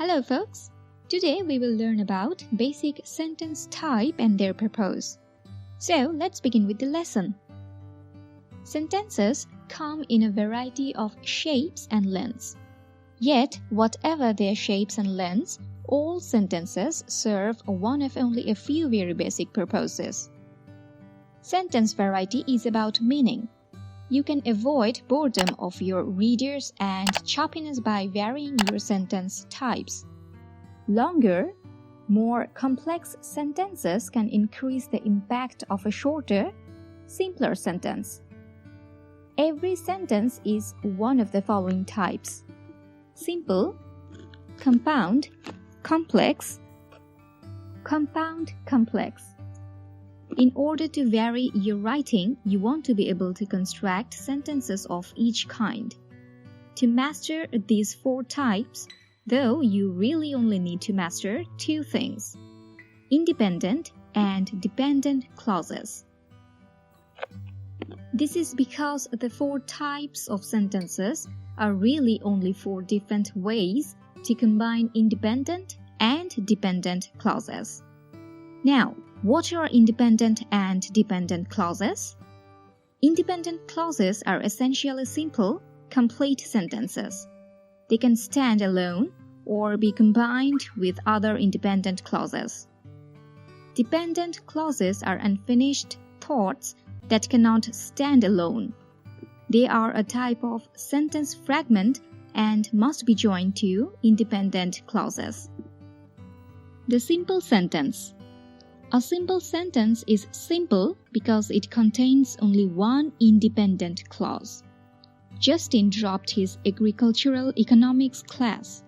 Hello folks! Today we will learn about basic sentence type and their purpose. So let's begin with the lesson. Sentences come in a variety of shapes and lengths. Yet, whatever their shapes and lengths, all sentences serve one of only a few very basic purposes. Sentence variety is about meaning. You can avoid boredom of your readers and choppiness by varying your sentence types. Longer, more complex sentences can increase the impact of a shorter, simpler sentence. Every sentence is one of the following types: simple, compound, complex, compound, complex. In order to vary your writing, you want to be able to construct sentences of each kind. To master these four types, though, you really only need to master two things: independent and dependent clauses. This is because the four types of sentences are really only four different ways to combine independent and dependent clauses. Now, what are independent and dependent clauses? Independent clauses are essentially simple, complete sentences. They can stand alone or be combined with other independent clauses. Dependent clauses are unfinished thoughts that cannot stand alone. They are a type of sentence fragment and must be joined to independent clauses. The simple sentence. A simple sentence is simple because it contains only one independent clause. Justin dropped his agricultural economics class.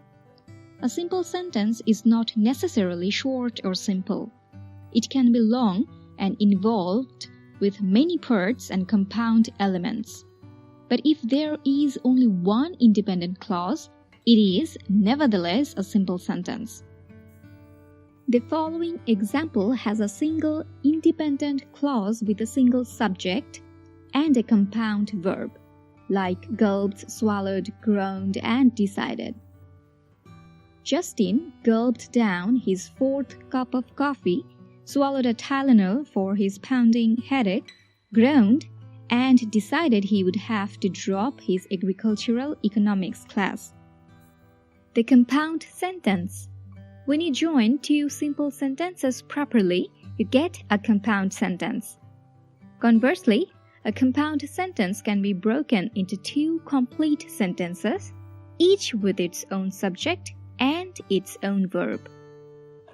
A simple sentence is not necessarily short or simple. It can be long and involved with many parts and compound elements. But if there is only one independent clause, it is nevertheless a simple sentence. The following example has a single independent clause with a single subject and a compound verb, like gulped, swallowed, groaned, and decided. Justin gulped down his fourth cup of coffee, swallowed a Tylenol for his pounding headache, groaned, and decided he would have to drop his agricultural economics class. The compound sentence. When you join two simple sentences properly, you get a compound sentence. Conversely, a compound sentence can be broken into two complete sentences, each with its own subject and its own verb.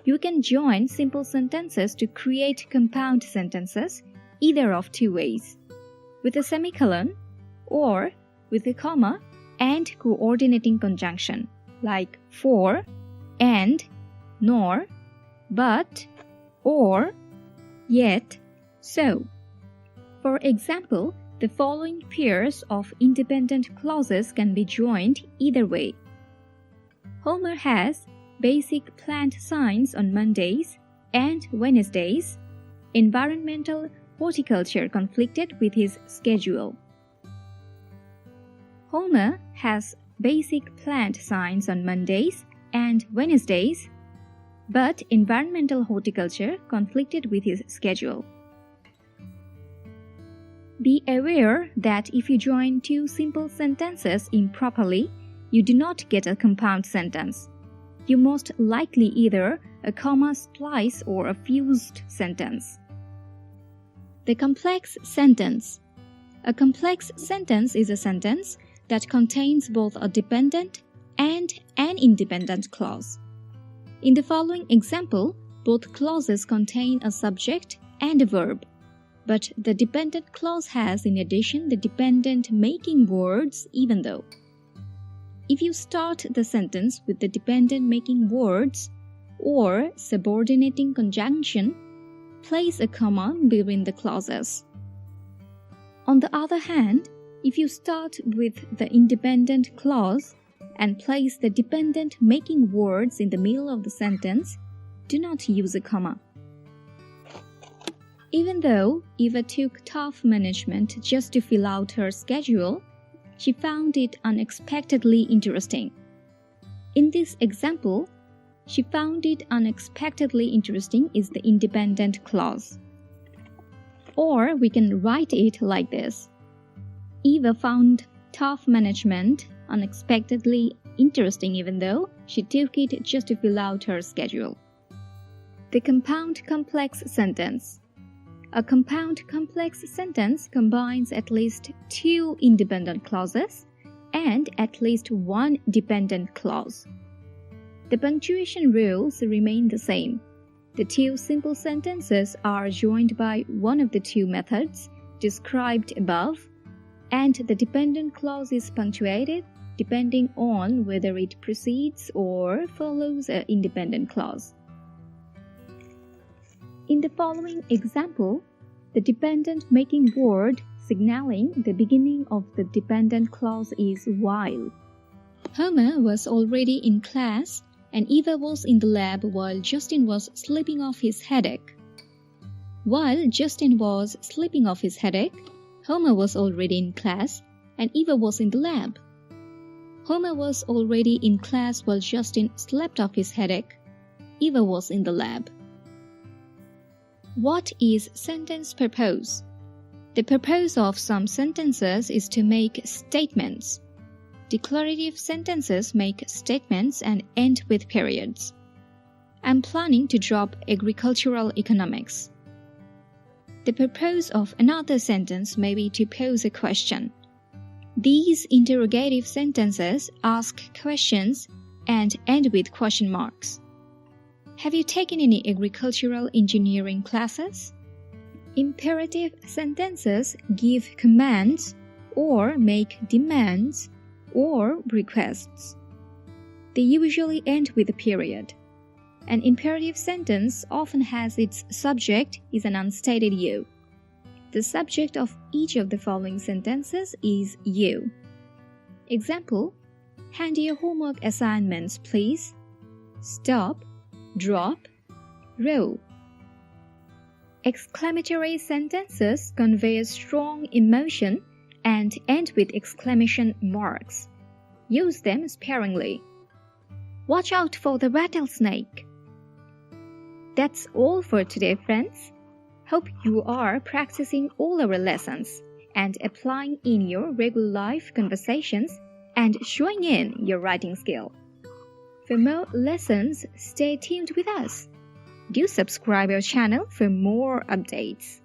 You can join simple sentences to create compound sentences either of two ways: with a semicolon or with a comma and coordinating conjunction, like for, and, nor, but, or, yet, so. For example, the following pairs of independent clauses can be joined either way. Homer has basic plant science on Mondays and Wednesdays. Environmental horticulture conflicted with his schedule. Homer has basic plant science on Mondays and Wednesdays, but environmental horticulture conflicted with his schedule. Be aware that if you join two simple sentences improperly, you do not get a compound sentence. You most likely either a comma splice or a fused sentence. The complex sentence. A complex sentence is a sentence that contains both a dependent and an independent clause. In the following example, both clauses contain a subject and a verb, but the dependent clause has in addition the dependent making words even though. If you start the sentence with the dependent making words or subordinating conjunction, place a comma between the clauses. On the other hand, if you start with the independent clause and place the dependent making words in the middle of the sentence, do not use a comma. Even though Eva took tough management just to fill out her schedule, she found it unexpectedly interesting. In this example, she found it unexpectedly interesting is the independent clause. Or we can write it like this. Eva found tough management unexpectedly interesting even though she took it just to fill out her schedule. The compound complex sentence. A compound complex sentence combines at least two independent clauses and at least one dependent clause. The punctuation rules remain the same. The two simple sentences are joined by one of the two methods described above, and the dependent clause is punctuated depending on whether it precedes or follows an independent clause. In the following example, the dependent making word signaling the beginning of the dependent clause is while. Homer was already in class and Eva was in the lab while Justin was sleeping off his headache. While Justin was sleeping off his headache, Homer was already in class and Eva was in the lab. Homer was already in class while Justin slept off his headache. Eva was in the lab. What is sentence purpose? The purpose of some sentences is to make statements. Declarative sentences make statements and end with periods. I'm planning to drop agricultural economics. The purpose of another sentence may be to pose a question. These interrogative sentences ask questions and end with question marks. Have you taken any agricultural engineering classes? Imperative sentences give commands or make demands or requests. They usually end with a period. An imperative sentence often has its subject is an unstated you. The subject of each of the following sentences is you. Example: hand your homework assignments, please. Stop, drop, row. Exclamatory sentences convey a strong emotion and end with exclamation marks. Use them sparingly. Watch out for the rattlesnake. That's all for today, friends. Hope you are practicing all our lessons and applying in your regular life conversations and showing in your writing skill. For more lessons, stay tuned with us. Do subscribe our channel for more updates.